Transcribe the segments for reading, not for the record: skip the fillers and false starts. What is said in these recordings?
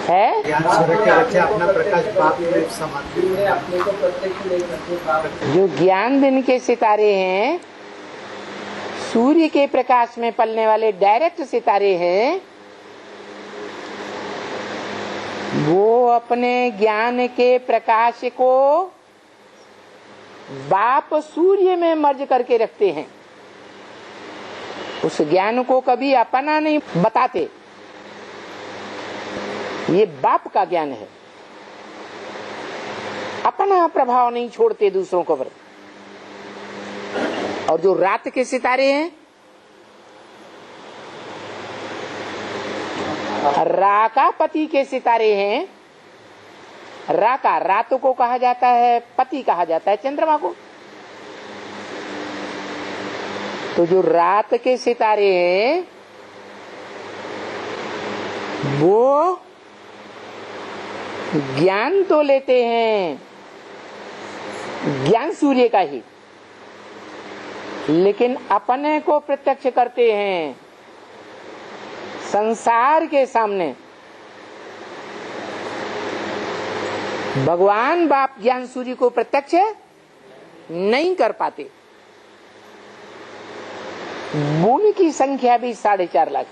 है। ज्ञान सूर्य के रखे अपना प्रकाश बाप में समाधि है। अपने को प्रत्यक्ष नहीं करते बाप। जो ज्ञान दिन के सितारे हैं, सूर्य के प्रकाश में पलने वाले डायरेक्ट सितारे हैं, वो अपने ज्ञान के प्रकाश को बाप सूर्य में मर्ज करके रखते हैं। उस ज्ञान को कभी अपना नहीं बताते, ये बाप का ज्ञान है। अपना प्रभाव नहीं छोड़ते दूसरों को पर। और जो रात के सितारे हैं, राका पति के सितारे हैं। राका रात को कहा जाता है, पति कहा जाता है चंद्रमा को। तो जो रात के सितारे हैं वो ज्ञान तो लेते हैं, ज्ञान सूर्य का ही, लेकिन अपने को प्रत्यक्ष करते हैं संसार के सामने। भगवान बाप ज्ञान सूर्य को प्रत्यक्ष नहीं कर पाते। बुन की संख्या भी 4.5 लाख।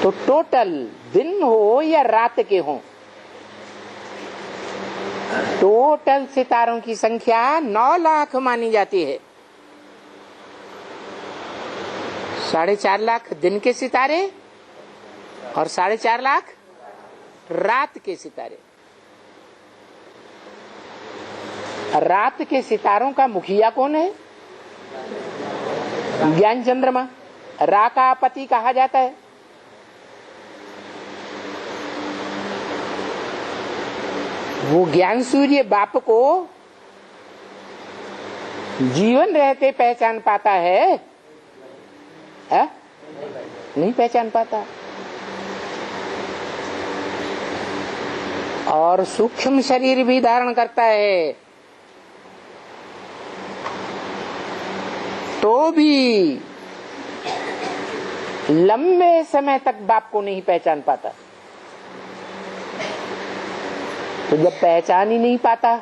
तो टोटल दिन हो या रात के हो, टोटल सितारों की संख्या 9 लाख मानी जाती है। 4.5 लाख दिन के सितारे और 4.5 लाख रात के सितारे। रात के सितारों का मुखिया कौन है? ज्ञान चंद्रमा, रा का पति कहा जाता है। वो ज्ञान सूर्य बाप को जीवन रहते पहचान पाता है? नहीं पहचान पाता। और सूक्ष्म शरीर भी धारण करता है तो भी लंबे समय तक बाप को नहीं पहचान पाता। तो जब पहचान ही नहीं पाता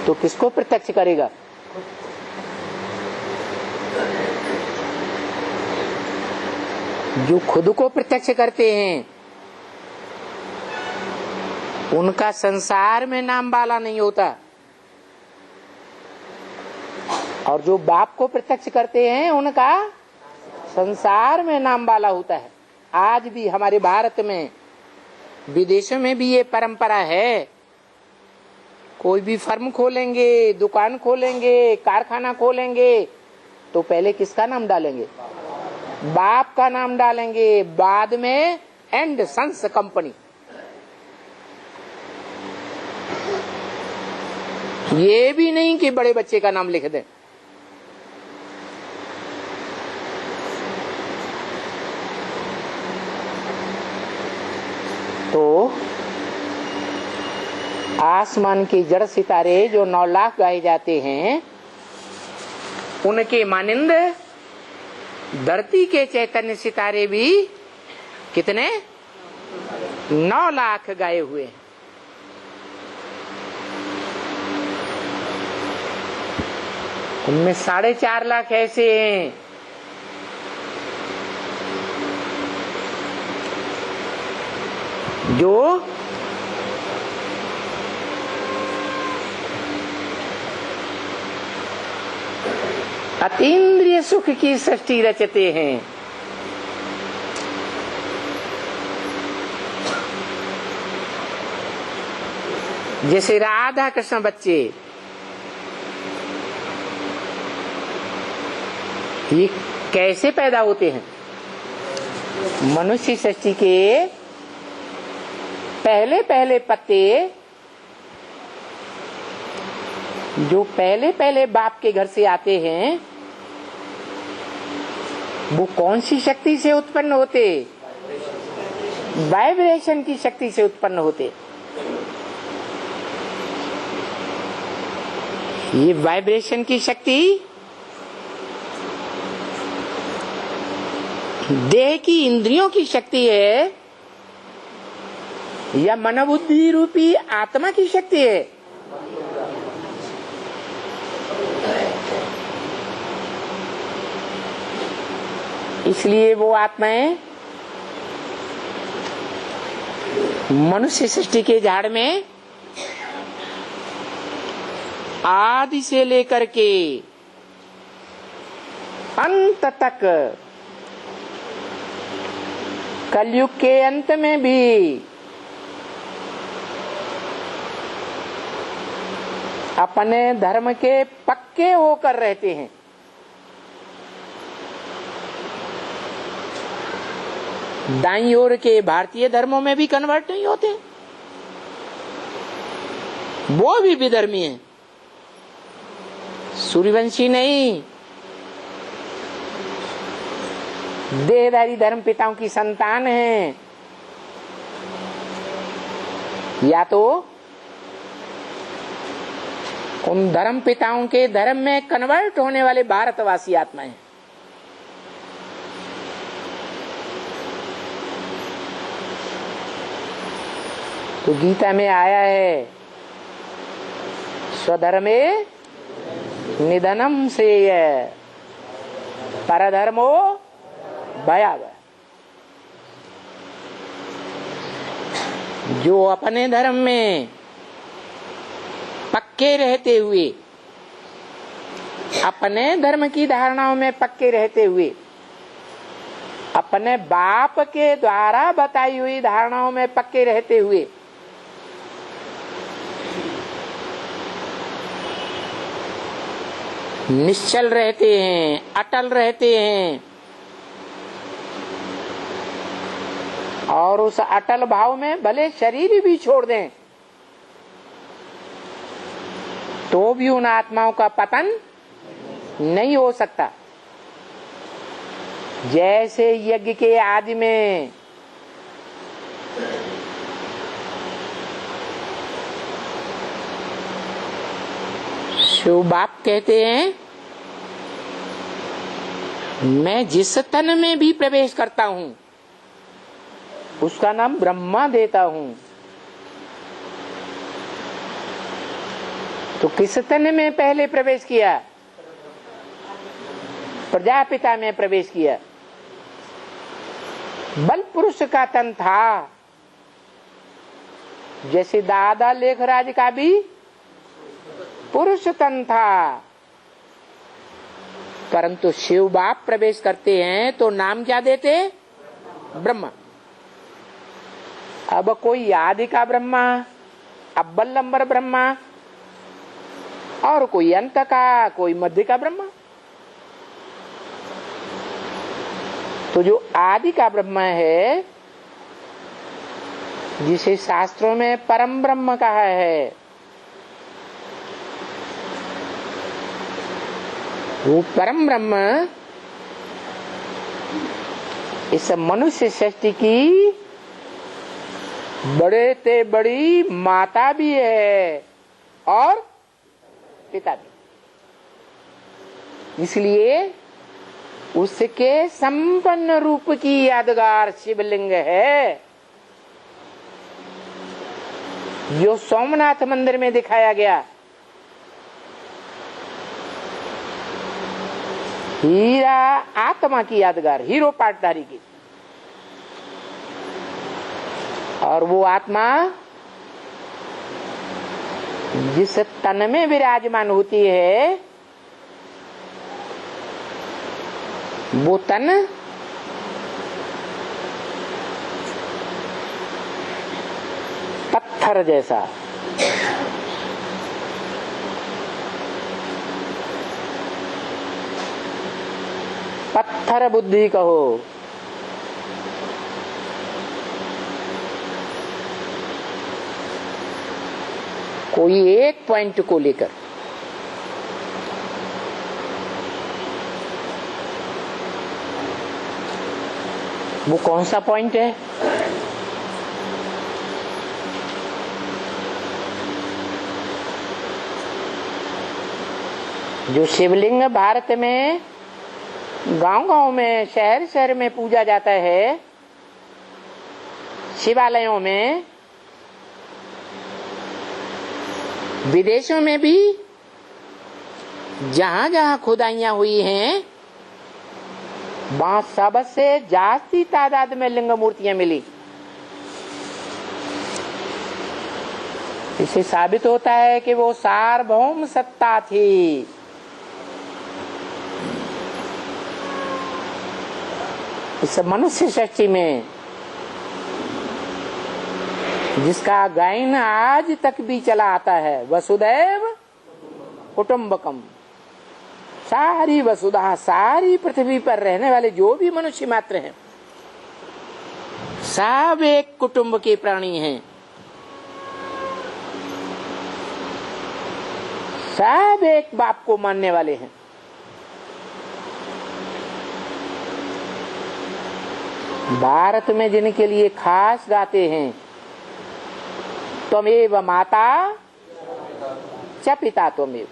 तो किसको प्रत्यक्ष करेगा? जो खुद को प्रत्यक्ष करते हैं उनका संसार में नाम बाला नहीं होता, और जो बाप को प्रत्यक्ष करते हैं उनका संसार में नाम बाला होता है। आज भी हमारे भारत में, विदेशों में भी ये परंपरा है। कोई भी फर्म खोलेंगे, दुकान खोलेंगे, कारखाना खोलेंगे तो पहले किसका नाम डालेंगे? बाप का नाम डालेंगे, बाद में एंड सन्स कंपनी। ये भी नहीं कि बड़े बच्चे का नाम लिख दें। तो आसमान के जड़ सितारे जो 9 लाख गाए जाते हैं, उनके मानिंद धरती के चैतन्य सितारे भी कितने? 9 लाख गाए हुए हैं। उनमें 4.5 लाख ऐसे हैं जो अतीन्द्रिय सुख की सृष्टि रचते हैं। जैसे राधा कृष्ण बच्चे, ये कैसे पैदा होते हैं? मनुष्य सृष्टि के पहले पहले पत्ते जो पहले पहले बाप के घर से आते हैं, वो कौन सी शक्ति से उत्पन्न होते? वाइब्रेशन की शक्ति से उत्पन्न होते। ये वाइब्रेशन की शक्ति देह की इंद्रियों की शक्ति है या मनोबुद्धि रूपी आत्मा की शक्ति है? इसलिए वो आत्माएं मनुष्य सृष्टि के झाड़ में आदि से लेकर के अंत तक, कलयुग के अंत में भी अपने धर्म के पक्के होकर रहते हैं। दाईं ओर के भारतीय धर्मों में भी कन्वर्ट नहीं होते, वो भी विधर्मी है, सूर्यवंशी नहीं, देहधारी धर्म पिताओं की संतान है। या तो उन धर्म पिताओं के धर्म में कन्वर्ट होने वाले भारतवासी आत्माएं, तो गीता में आया है स्वधर्मे निधनम श्रेय परधर्मो भयावह। जो अपने धर्म में पक्के रहते हुए, अपने धर्म की धारणाओं में पक्के रहते हुए, अपने बाप के द्वारा बताई हुई धारणाओं में पक्के रहते हुए निश्चल रहते हैं, अटल रहते हैं, और उस अटल भाव में भले शरीर भी छोड़ दें तो भी उन आत्माओं का पतन नहीं हो सकता। जैसे यज्ञ के आदि में शिव बाप कहते हैं, मैं जिस तन में भी प्रवेश करता हूं उसका नाम ब्रह्मा देता हूं। तो किस तन में पहले प्रवेश किया? प्रजापिता में प्रवेश किया। बल पुरुष का तन था, जैसे दादा लेखराज का भी पुरुष तन था, परंतु शिव बाप प्रवेश करते हैं तो नाम क्या देते? ब्रह्मा। अब कोई आदि का ब्रह्मा, अव्वल नंबर ब्रह्मा, और कोई अंत का, कोई मध्य का ब्रह्मा। तो जो आदि का ब्रह्मा है, जिसे शास्त्रों में परम ब्रह्म कहा है, वो परम ब्रह्म इस मनुष्य सृष्टि की बड़े ते बड़ी माता भी है और पिता भी। इसलिए उसके संपन्न रूप की यादगार शिवलिंग है, जो सोमनाथ मंदिर में दिखाया गया। हीरा आत्मा की यादगार, हीरो पाटधारी की, और वो आत्मा जिस तन में विराजमान होती है, वो तन पत्थर जैसा, पत्थर बुद्धि कहो, कोई एक पॉइंट को लेकर वो कौन सा पॉइंट है? जो शिवलिंग भारत में गांव-गांव में, शहर-शहर में पूजा जाता है, शिवालयों में, विदेशों में भी जहां जहां खुदाइयां हुई हैं, वहां सबसे जास्ती तादाद में लिंग मूर्तियां मिली। इससे साबित होता है कि वो सार्वभौम सत्ता थी। इस मनुष्य सृष्टि में जिसका गायन आज तक भी चला आता है, वसुदैव कुटुंबकम। सारी वसुधा, सारी पृथ्वी पर रहने वाले जो भी मनुष्य मात्र हैं, सब एक कुटुंब के प्राणी हैं, सब एक बाप को मानने वाले हैं। भारत में जिनके लिए खास गाते हैं, त्वमेव माता च पिता त्वमेव।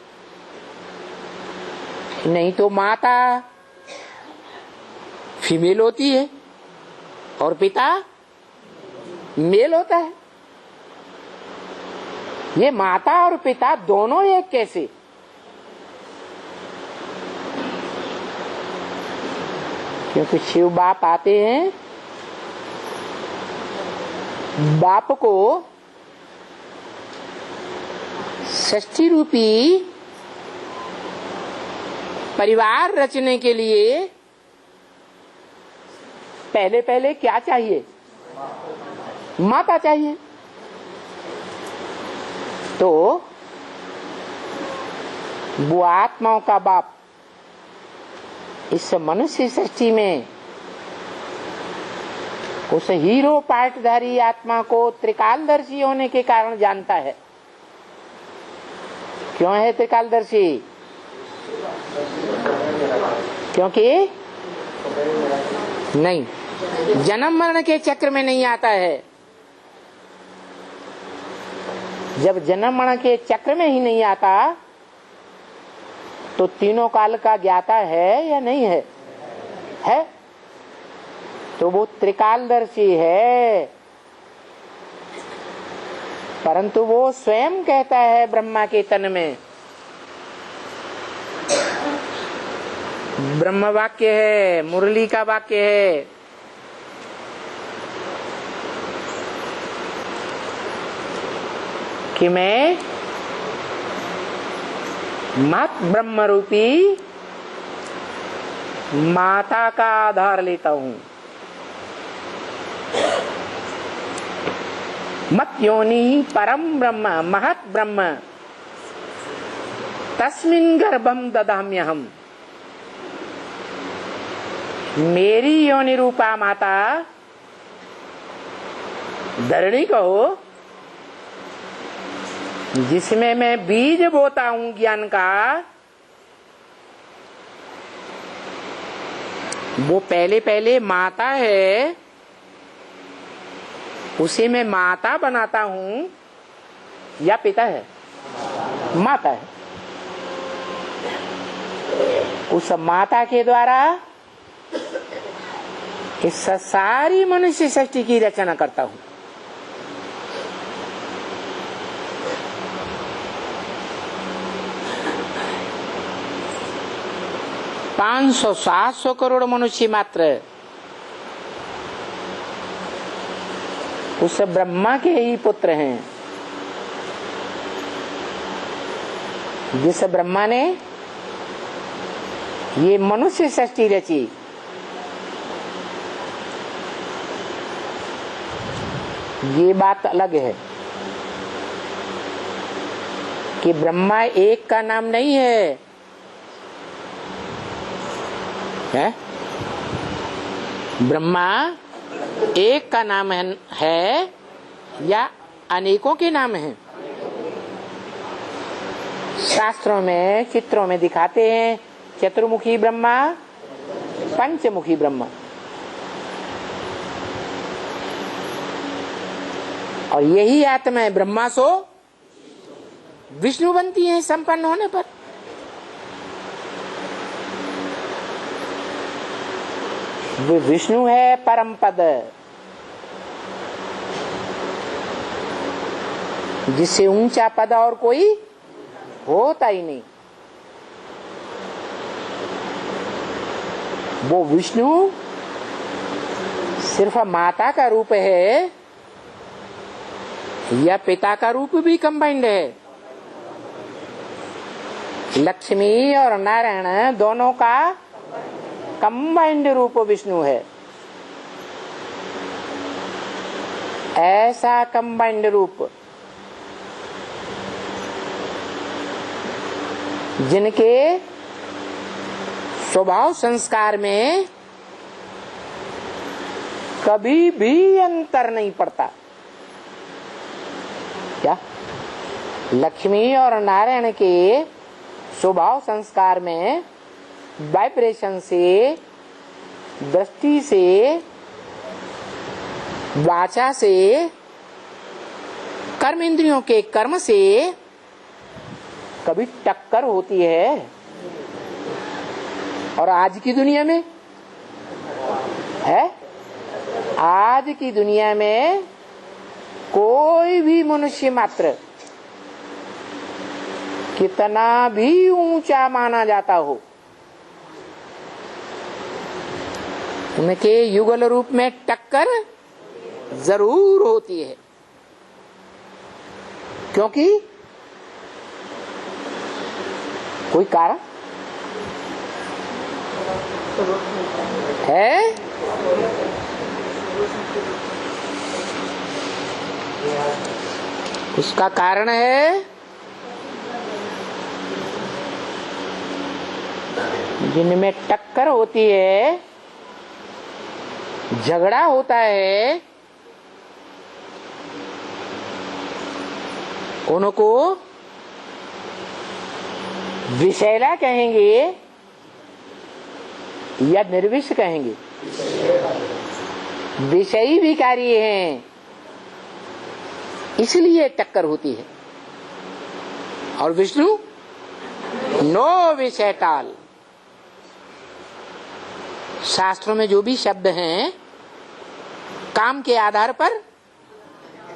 नहीं तो माता फीमेल होती है और पिता मेल होता है। ये माता और पिता दोनों एक कैसे? क्योंकि शिव बाप आते हैं, बाप को षष्ठी रूपी परिवार रचने के लिए पहले पहले क्या चाहिए? माता चाहिए। तो वो आत्माओं का बाप इस मनुष्य सृष्टि में उस हीरो पार्टधारी आत्मा को त्रिकालदर्शी होने के कारण जानता है। क्यों है त्रिकालदर्शी? क्योंकि नहीं, जन्म मरण के चक्र में नहीं आता है। जब जन्म मरण के चक्र में ही नहीं आता तो तीनों काल का ज्ञाता है या नहीं है? है। तो वो त्रिकालदर्शी है। परंतु वो स्वयं कहता है ब्रह्मा के तन में, ब्रह्म वाक्य है, मुरली का वाक्य है, कि मैं मत ब्रह्म रूपी माता का आधार लेता हूं। मत योनि परम ब्रह्म महत ब्रह्म तस्मिन् गर्भम ददाम्यहम्। मेरी योनि रूपा माता धरणी कहो, जिसमें मैं बीज बोता हूं ज्ञान का, वो पहले पहले माता है, उसे मैं माता बनाता हूं या पिता है? माता है। उस माता के द्वारा इस सारी मनुष्य सृष्टि की रचना करता हूं। पांच 500-700 करोड़ मनुष्य मात्र उस ब्रह्मा के ही पुत्र हैं, जिस ब्रह्मा ने ये मनुष्य सृष्टि रची। ये बात अलग है कि ब्रह्मा एक का नाम नहीं है, है? ब्रह्मा एक का नाम है या अनेकों के नाम हैं? शास्त्रों में चित्रों में दिखाते हैं चतुर्मुखी ब्रह्मा, पंचमुखी ब्रह्मा। और यही आत्मा ब्रह्मा सो विष्णु बनती है संपन्न होने पर। वो विष्णु है परम पद, जिससे ऊंचा पद और कोई होता ही नहीं। वो विष्णु सिर्फ माता का रूप है या पिता का रूप भी कंबाइंड है। लक्ष्मी और नारायण दोनों का कंबाइंड रूप विष्णु है। ऐसा कंबाइंड रूप जिनके स्वभाव संस्कार में कभी भी अंतर नहीं पड़ता। क्या लक्ष्मी और नारायण के स्वभाव संस्कार में वाइब्रेशन से, दृष्टि से, वाचा से, कर्म इंद्रियों के कर्म से कभी टक्कर होती है? और आज की दुनिया में है, आज की दुनिया में कोई भी मनुष्य मात्र कितना भी ऊंचा माना जाता हो, उनके युगल रूप में टक्कर जरूर होती है। क्योंकि कोई कारण है? उसका कारण है जिनमें टक्कर होती है, झगड़ा होता है, उनको विषैला कहेंगे या निर्विष कहेंगे? विषयी विकारी हैं, इसलिए टक्कर होती है। और विष्णु नो विषय काल। शास्त्रों में जो भी शब्द हैं काम के आधार पर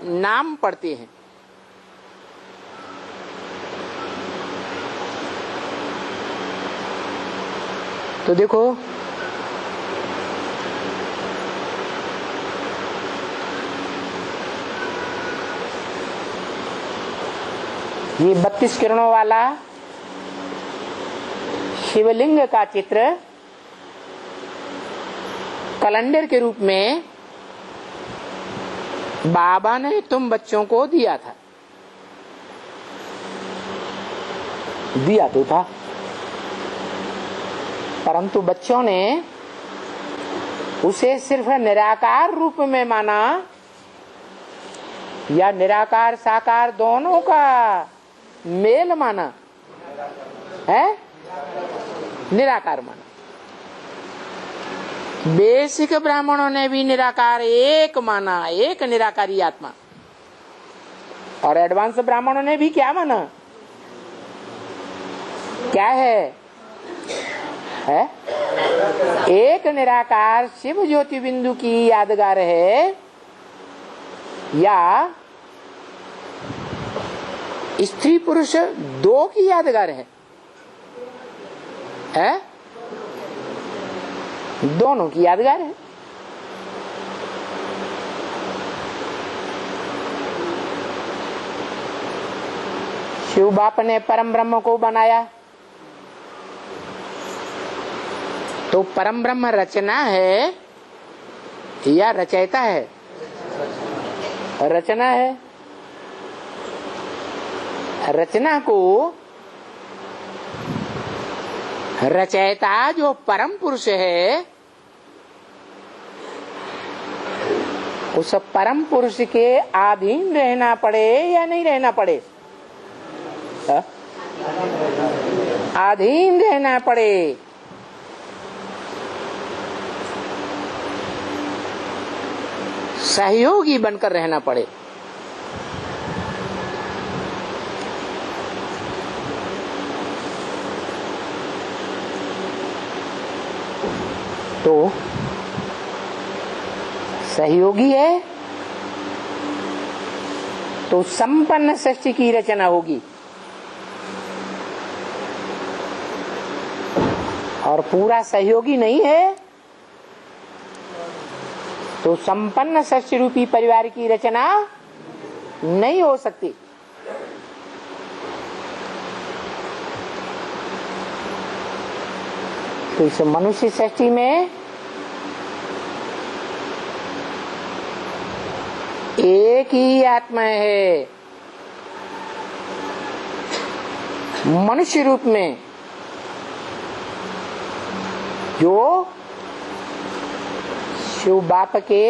नाम पढ़ते हैं। तो देखो ये 32 किरणों वाला शिवलिंग का चित्र कैलेंडर के रूप में बाबा ने तुम बच्चों को दिया था। दिया तो था, परंतु बच्चों ने उसे सिर्फ निराकार रूप में माना या निराकार साकार दोनों का मेल माना है? निराकार माना। बेसिक ब्राह्मणों ने भी निराकार एक माना, एक निराकारी आत्मा। और एडवांस ब्राह्मणों ने भी क्या माना? क्या है? एक निराकार शिव ज्योति बिंदु की यादगार है या स्त्री पुरुष दो की यादगार है? दोनों की यादगार है। शिव बाप ने परम ब्रह्म को बनाया तो परम ब्रह्म रचना है या रचयिता है? रचना है। रचना को रचयिता जो परम पुरुष है, उस परम पुरुष के अधीन रहना पड़े या नहीं रहना पड़े? अधीन रहना पड़े। सहयोगी बनकर रहना पड़े। तो सहयोगी है तो संपन्न सृष्टि की रचना होगी, और पूरा सहयोगी नहीं है तो संपन्न सृष्टि रूपी परिवार की रचना नहीं हो सकती। तो इस मनुष्य सृष्टि में एक ही आत्मा है, मनुष्य रूप में, जो शिव बाप के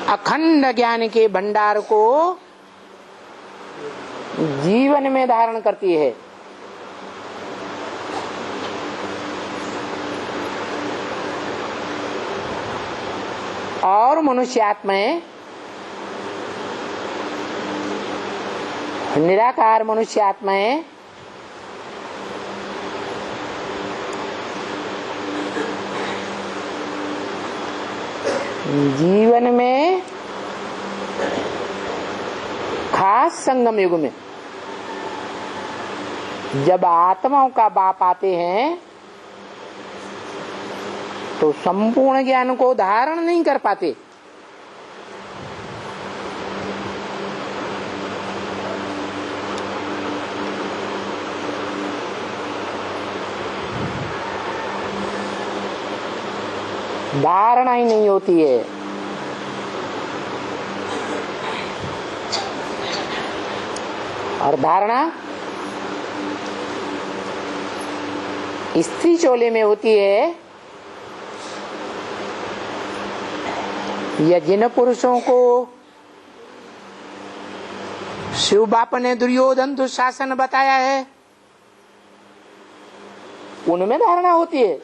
अखंड ज्ञान के भंडार को जीवन में धारण करती है। और मनुष्य आत्माएं, निराकार मनुष्य आत्माएं जीवन में, खास संगम युग में जब आत्माओं का बाप आते हैं तो संपूर्ण ज्ञान को धारण नहीं कर पाते। धारणा ही नहीं होती है। और धारणा स्त्री चोले में होती है या जिन पुरुषों को शिव बाप ने दुर्योधन दुशासन बताया है उनमें धारणा होती है।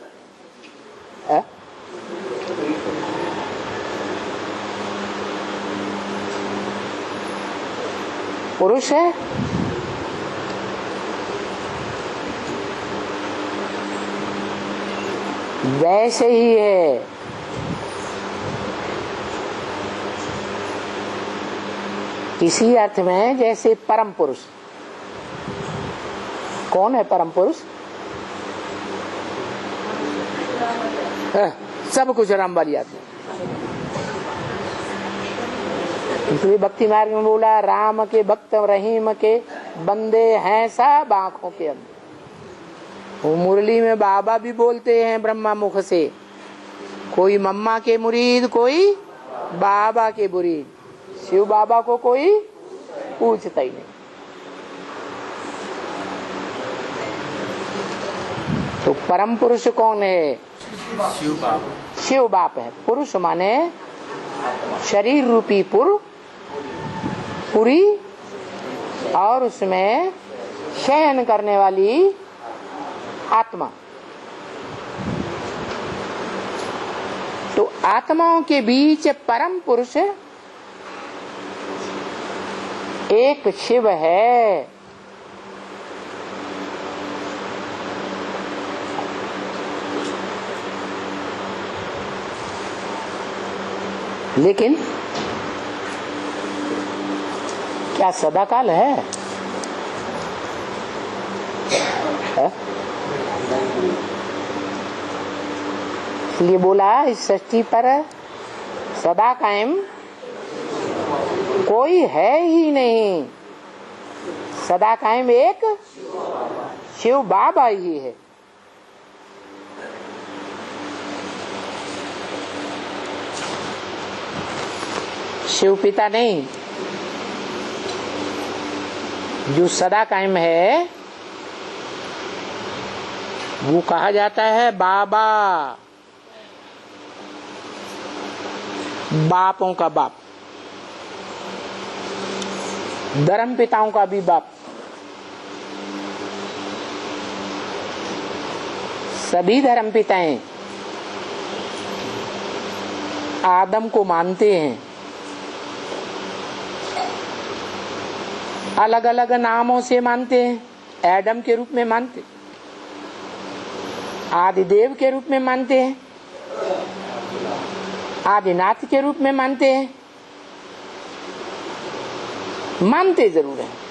पुरुष है वैसे ही है। इसी अर्थ में जैसे परम पुरुष, कौन है परम पुरुष? सब कुछ राम वाली आदमी। इसलिए भक्ति मार्ग में बोला, राम के भक्त रहीम के बंदे हैं सब आंखों के अंदर। वो मुरली में बाबा भी बोलते हैं ब्रह्मा मुख से, कोई मम्मा के मुरीद, कोई बाबा के मुरीद। शिव बाबा को कोई पूछता ही नहीं। तो परम पुरुष कौन है? शिव बाप। शिव बाप है। पुरुष माने शरीर रूपी पुरी, और उसमें शयन करने वाली आत्मा। तो आत्माओं के बीच परम पुरुष एक शिव है। लेकिन क्या सदाकाल है? इसलिए बोला इस सृष्टि पर सदा कायम कोई है ही नहीं। सदा कायम एक शिव बाबा ही है। शिव पिता नहीं, जो सदा कायम है वो कहा जाता है बाबा, बापों का बाप, धर्म पिताओं का भी बाप। सभी धर्म पिताएं आदम को मानते हैं, अलग अलग नामों से मानते हैं, एडम के रूप में मानते। आदिदेव के रूप में मानते हैं, आदिनाथ के रूप में मानते हैं, मानते जरूर है।